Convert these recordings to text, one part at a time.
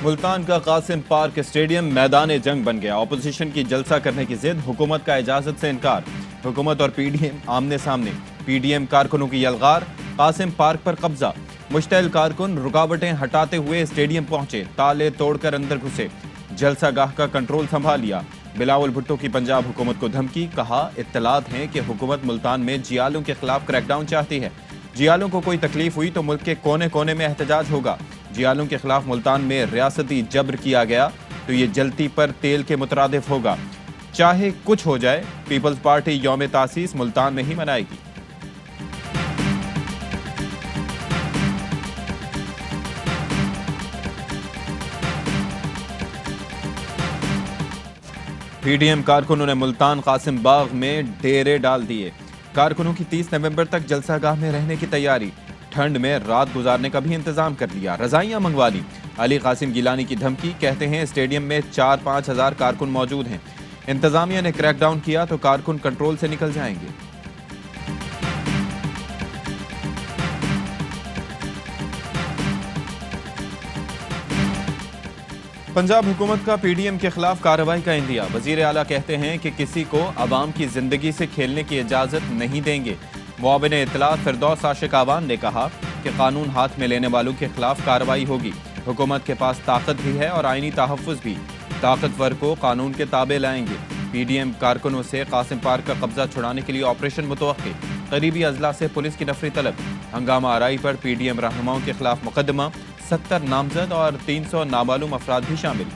ملتان کا Qasim park stadium میدان جنگ بن گیا۔ اپوزیشن کی جلسہ کرنے کی ضد، حکومت کا اجازت سے انکار۔ حکومت اور پی ڈی ایم آمنے سامنے، پی ڈی ایم کارکنوں کی یلغار، قاسم پارک پر قبضہ۔ مشتعل کارکن رکاوٹیں ہٹاتے ہوئے اسٹیڈیم پہنچے، تالے توڑ کر اندر گھسے، جلسہ گاہ کا کنٹرول سنبھال لیا۔ بلاول بھٹو کی پنجاب حکومت کو دھمکی، کہا اطلاعات ہیں کہ حکومت ملتان میں جیالوں کے خلاف کریک ڈاؤن چاہتی ہے۔ جیالوں کو کوئی تکلیف ہوئی تو ملک کے کونے کونے میں احتجاج ہوگا۔ جیالوں کے خلاف ملتان میں ریاستی جبر کیا گیا تو یہ جلتی پر تیل کے مترادف ہوگا۔ چاہے کچھ ہو جائے، پیپلز پارٹی یوم تاسیس ملتان میں ہی منائے گی۔ پی ڈی ایم کارکنوں نے ملتان قاسم باغ میں ڈیرے ڈال دیے۔ کارکنوں کی 30 نومبر تک جلسہ گاہ میں رہنے کی تیاری، ٹھنڈ میں رات گزارنے کا بھی انتظام کر لیا، رضائیاں منگوا لی۔ علی قاسم گیلانی کی دھمکی، کہتے ہیں اسٹیڈیم میں 4-5 ہزار کارکن موجود ہیں، انتظامیہ نے کریک ڈاؤن کیا تو کارکن کنٹرول سے نکل جائیں گے۔ پنجاب حکومت کا پی ڈی ایم کے خلاف کارروائی کا عندیہ، وزیر اعلیٰ کہتے ہیں کہ کسی کو عوام کی زندگی سے کھیلنے کی اجازت نہیں دیں گے۔ معاون اطلاعات فردوس عاشق آوان نے کہا کہ قانون ہاتھ میں لینے والوں کے خلاف کارروائی ہوگی۔ حکومت کے پاس طاقت بھی ہے اور آئینی تحفظ بھی، طاقتور کو قانون کے تابع لائیں گے۔ پی ڈی ایم کارکنوں سے قاسم پارک کا قبضہ چھڑانے کے لیے آپریشن متوقع، قریبی اضلاع سے پولیس کی نفری طلب۔ ہنگامہ آرائی پر پی ڈی ایم رہنماؤں کے خلاف مقدمہ، 70 نامزد اور 300 نامعلوم افراد بھی شامل۔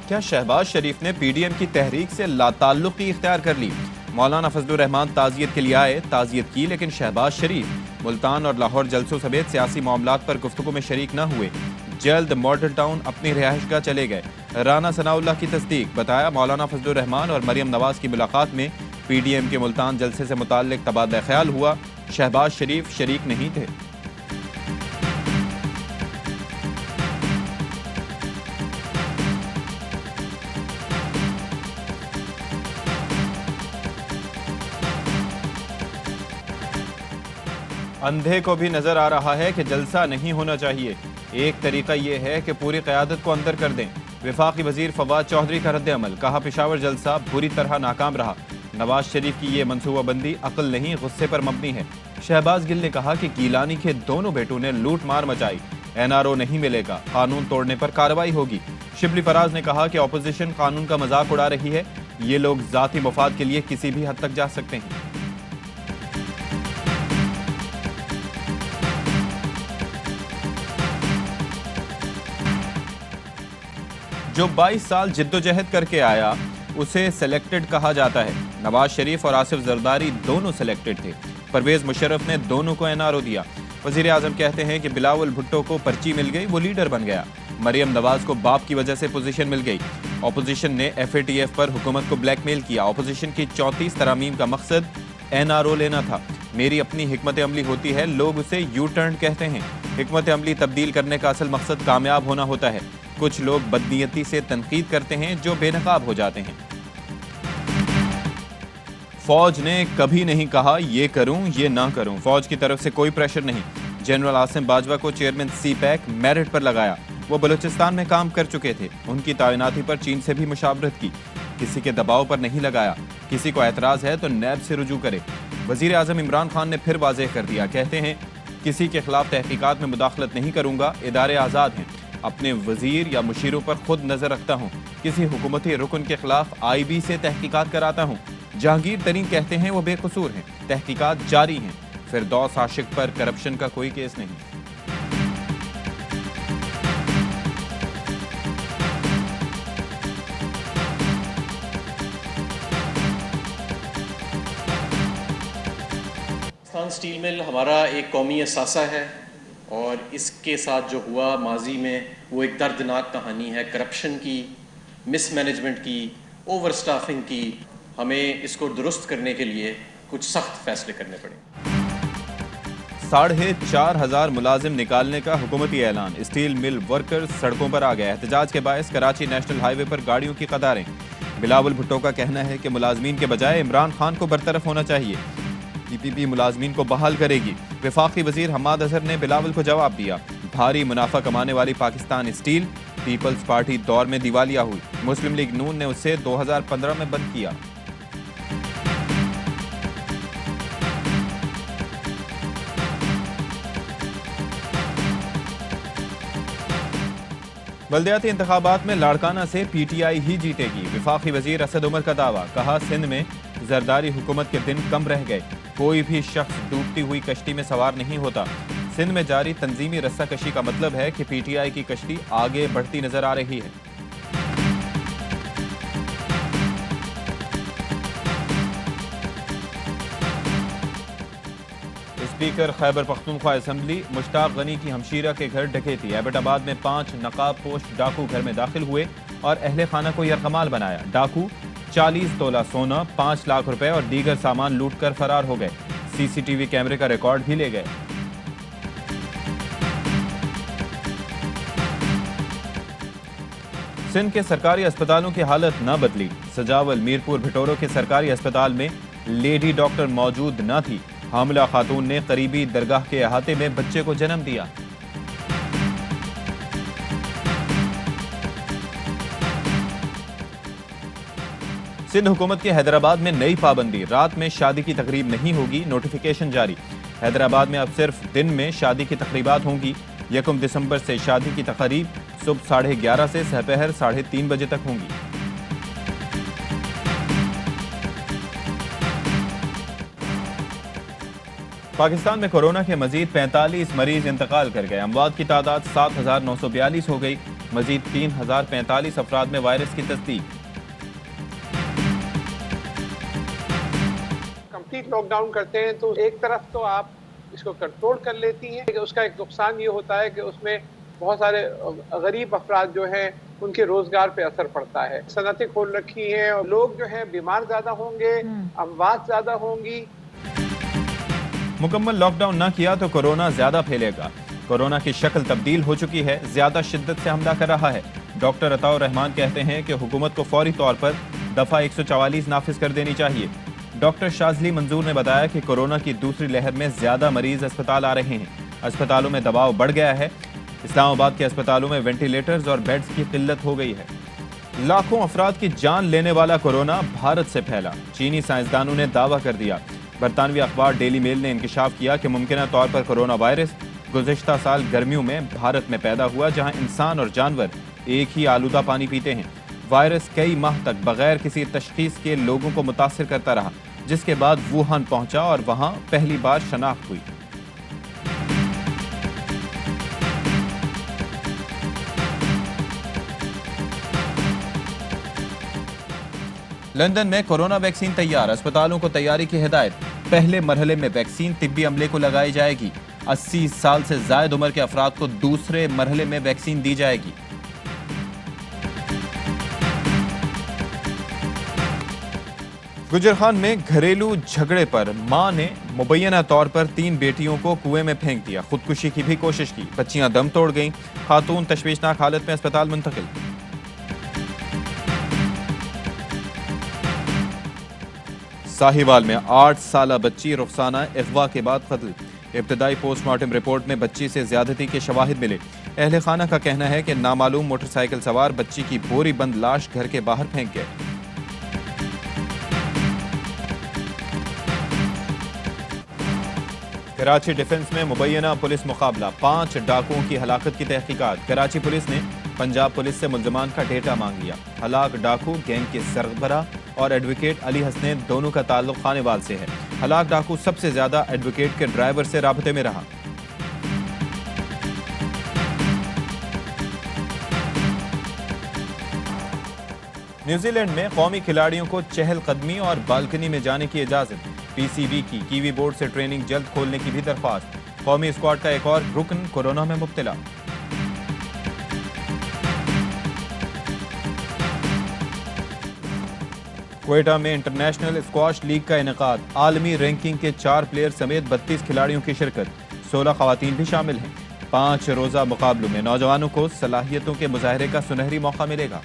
کیا شہباز شریف نے پی ڈی ایم کی تحریک سے لا تعلقی اختیار کر لی؟ مولانا فضل الرحمان تعزیت کے لیے آئے، تعزیت کی، لیکن شہباز شریف ملتان اور لاہور جلسوں سمیت سیاسی معاملات پر گفتگو میں شریک نہ ہوئے، جلد ماڈل ٹاؤن اپنی رہائش گاہ چلے گئے۔ رانا ثناء اللہ کی تصدیق، بتایا مولانا فضل الرحمان اور مریم نواز کی ملاقات میں پی ڈی ایم کے ملتان جلسے سے متعلق تبادلہ خیال ہوا، شہباز شریف شریک نہیں تھے۔ اندھے کو بھی نظر آ رہا ہے کہ جلسہ نہیں ہونا چاہیے، ایک طریقہ یہ ہے کہ پوری قیادت کو اندر کر دیں۔ وفاقی وزیر فواد چودھری کا رد عمل، کہا پشاور جلسہ بری طرح ناکام رہا، نواز شریف کی یہ منصوبہ بندی عقل نہیں غصے پر مبنی ہے۔ شہباز گل نے کہا کہ گیلانی کے دونوں بیٹوں نے لوٹ مار مچائی، این آر او نہیں ملے گا، قانون توڑنے پر کارروائی ہوگی۔ شبلی فراز نے کہا کہ اپوزیشن قانون کا مذاق اڑا رہی ہے، یہ لوگ ذاتی مفاد کے لیے کسی بھی حد تک جا سکتے ہیں۔ جو 22 سال جدوجہد کر کے آیا اسے سلیکٹڈ کہا جاتا ہے۔ نواز شریف اور آصف زرداری دونوں سلیکٹڈ تھے، پرویز مشرف نے دونوں کو این آر او دیا۔ وزیر اعظم کہتے ہیں کہ بلاول بھٹو کو پرچی مل گئی، وہ لیڈر بن گیا۔ مریم نواز کو باپ کی وجہ سے پوزیشن مل گئی۔ اپوزیشن نے ایف اے ٹی ایف پر حکومت کو بلیک میل کیا۔ اپوزیشن کی 34 ترامیم کا مقصد این آر او لینا تھا۔ میری اپنی حکمت عملی ہوتی ہے، لوگ اسے یو ٹرن کہتے ہیں۔ حکمت عملی تبدیل کرنے کا اصل مقصد کامیاب ہونا ہوتا ہے۔ کچھ لوگ بدنیتی سے تنقید کرتے ہیں جو بے نقاب ہو جاتے ہیں۔ فوج نے کبھی نہیں کہا یہ کروں یہ نہ کروں، فوج کی طرف سے کوئی پریشر نہیں۔ جنرل عاصم باجوہ کو چیئرمین سی پیک میرٹ پر لگایا، وہ بلوچستان میں کام کر چکے تھے، ان کی تعیناتی پر چین سے بھی مشاورت کی، کسی کے دباؤ پر نہیں لگایا۔ کسی کو اعتراض ہے تو نیب سے رجوع کرے۔ وزیر اعظم عمران خان نے پھر واضح کر دیا، کہتے ہیں کسی کے خلاف تحقیقات میں مداخلت نہیں کروں گا، ادارے آزاد ہیں، اپنے وزیر یا مشیروں پر خود نظر رکھتا ہوں، کسی حکومتی رکن کے خلاف آئی بی سے تحقیقات کراتا ہوں۔ جہانگیر ترین کہتے ہیں وہ بے قصور ہیں، تحقیقات جاری ہیں، فردوس عاشق پر کرپشن کا کوئی کیس نہیں۔ ہندوستان سٹیل مل ہمارا ایک قومی اثاثہ ہے اور اس کے ساتھ جو ہوا ماضی میں وہ ایک دردناک کہانی ہے، کرپشن کی، مس مینجمنٹ کی، اوور سٹافنگ کی۔ ہمیں اس کو درست کرنے کے لیے کچھ سخت فیصلے کرنے پڑے۔ 4,500 ملازم نکالنے کا حکومتی اعلان، اسٹیل مل ورکرز سڑکوں پر آ گئے، احتجاج کے باعث کراچی نیشنل ہائی وے پر گاڑیوں کی قطاریں۔ بلاول بھٹو کا کہنا ہے کہ ملازمین کے بجائے عمران خان کو برطرف ہونا چاہیے، پی پی پی ملازمین کو بحال کرے گی۔ وفاقی وزیر حماد اظہر نے بلاول کو جواب دیا، بھاری منافع کمانے والی پاکستان اسٹیل پیپلز پارٹی دور میں دیوالیہ ہوئی، مسلم لیگ نون نے اسے 2015 میں بند کیا۔ بلدیاتی انتخابات میں لاڑکانہ سے پی ٹی آئی ہی جیتے گی، وفاقی وزیر اسد عمر کا دعویٰ، کہا سندھ میں زرداری حکومت کے دن کم رہ گئے، کوئی بھی شخص ڈوبتی ہوئی کشتی میں سوار نہیں ہوتا۔ سندھ میں جاری تنظیمی رسہ کشی کا مطلب ہے کہ پی ٹی آئی کی کشتی آگے بڑھتی نظر آ رہی ہے۔ اسپیکر خیبر پختونخوا اسمبلی مشتاق غنی کی ہمشیرہ کے گھر ڈکیتی، ایبٹ آباد میں 5 نقاب پوش ڈاکو گھر میں داخل ہوئے اور اہل خانہ کو یرغمال بنایا۔ ڈاکو 40 تولہ سونا، 5 لاکھ روپے اور دیگر سامان لوٹ کر فرار ہو گئے، سی سی ٹی وی کیمرے کا ریکارڈ بھی لے گئے۔ سندھ کے سرکاری اسپتالوں کی حالت نہ بدلی، سجاول میرپور بھٹورو کے سرکاری اسپتال میں لیڈی ڈاکٹر موجود نہ تھی، حاملہ خاتون نے قریبی درگاہ کے احاطے میں بچے کو جنم دیا۔ سندھ حکومت کی حیدرآباد میں نئی پابندی، رات میں شادی کی تقریب نہیں ہوگی، نوٹیفیکیشن جاری۔ حیدرآباد میں اب صرف دن میں شادی کی تقریبات ہوں گی، 1 دسمبر سے شادی کی تقریب صبح 11:30 سے سپہر 3:30 بجے تک ہوں گی۔ پاکستان میں کورونا کے مزید 45 مریض انتقال کر گئے، اموات کی تعداد 7,942 ہو گئی، مزید 3,045 افراد میں وائرس کی تصدیق۔ کمپلیٹ لاک ڈاؤن کرتے ہیں تو ایک طرف تو آپ اس کو کنٹرول کر لیتی ہیں، لیکن اس کا ایک نقصان یہ ہوتا ہے کہ اس میں بہت سارے غریب افراد جو ہیں ان کے روزگار پہ اثر پڑتا ہے، صنعتیں کھول رکھی ہیں اور لوگ جو ہیں بیمار زیادہ ہوں گے، اموات زیادہ ہوں گی۔ مکمل لاک ڈاؤن نہ کیا تو کورونا زیادہ پھیلے گا، کورونا کی شکل تبدیل ہو چکی ہے، زیادہ شدت سے حملہ کر رہا ہے۔ ڈاکٹر عطاء الرحمان کہتے ہیں کہ حکومت کو فوری طور پر دفعہ 144 نافذ کر دینی چاہیے۔ ڈاکٹر شاذلی منظور نے بتایا کہ کورونا کی دوسری لہر میں زیادہ مریض اسپتال آ رہے ہیں، اسپتالوں میں دباؤ بڑھ گیا ہے، اسلام آباد کے اسپتالوں میں وینٹیلیٹرز اور بیڈز کی قلت ہو گئی ہے۔ لاکھوں افراد کی جان لینے والا کورونا بھارت سے پھیلا، چینی سائنسدانوں نے دعویٰ کر دیا۔ برطانوی اخبار ڈیلی میل نے انکشاف کیا کہ ممکنہ طور پر کورونا وائرس گزشتہ سال گرمیوں میں بھارت میں پیدا ہوا، جہاں انسان اور جانور ایک ہی آلودہ پانی پیتے ہیں۔ وائرس کئی ماہ تک بغیر کسی تشخیص کے لوگوں کو متاثر کرتا رہا، جس کے بعد ووہان پہنچا اور وہاں پہلی بار شناخت ہوئی۔ لندن میں کورونا ویکسین تیار، اسپتالوں کو تیاری کی ہدایت، پہلے مرحلے میں ویکسین طبی عملے کو لگائی جائے گی، 80 سال سے زائد عمر کے افراد کو دوسرے مرحلے میں ویکسین دی جائے گی۔ گجرخان میں گھریلو جھگڑے پر ماں نے مبینہ طور پر 3 بیٹیوں کو کنویں میں پھینک دیا، خودکشی کی بھی کوشش کی، بچیاں دم توڑ گئیں، خاتون تشویشناک حالت میں اسپتال منتقل۔ ساہیوال میں 8 سالہ بچی رخسانہ اغوا کے بعد قتل، ابتدائی پوسٹ مارٹم رپورٹ میں بچی سے زیادتی کے شواہد ملے، اہل خانہ کا کہنا ہے کہ نامعلوم موٹر سائیکل سوار بچی کی بوری بند لاش گھر کے باہر پھینک گئے۔ کراچی ڈیفنس میں مبینہ پولیس مقابلہ، 5 ڈاکوؤں کی ہلاکت کی تحقیقات، کراچی پولیس نے پنجاب پولیس سے ملزمان کا ڈیٹا مانگ لیا، ہلاک ڈاکو گینگ کے سربراہ اور ایڈوکیٹ علی حسنین دونوں کا تعلق خانیوال سے ہے، ہلاک ڈاکو سب سے زیادہ ایڈوکیٹ کے ڈرائیور سے رابطے میں رہا۔ نیوزی لینڈ میں قومی کھلاڑیوں کو چہل قدمی اور بالکنی میں جانے کی اجازت، پی سی بی کی کیوی بورڈ سے ٹریننگ جلد کھولنے کی بھی درخواست، قومی اسکواڈ کا ایک اور رکن کورونا میں مبتلا۔ کوئٹہ میں انٹرنیشنل اسکواش لیگ کا انعقاد، عالمی رینکنگ کے 4 پلیئر سمیت 32 کھلاڑیوں کی شرکت، 16 خواتین بھی شامل ہیں۔ 5 روزہ مقابلوں میں نوجوانوں کو صلاحیتوں کے مظاہرے کا سنہری موقع ملے گا۔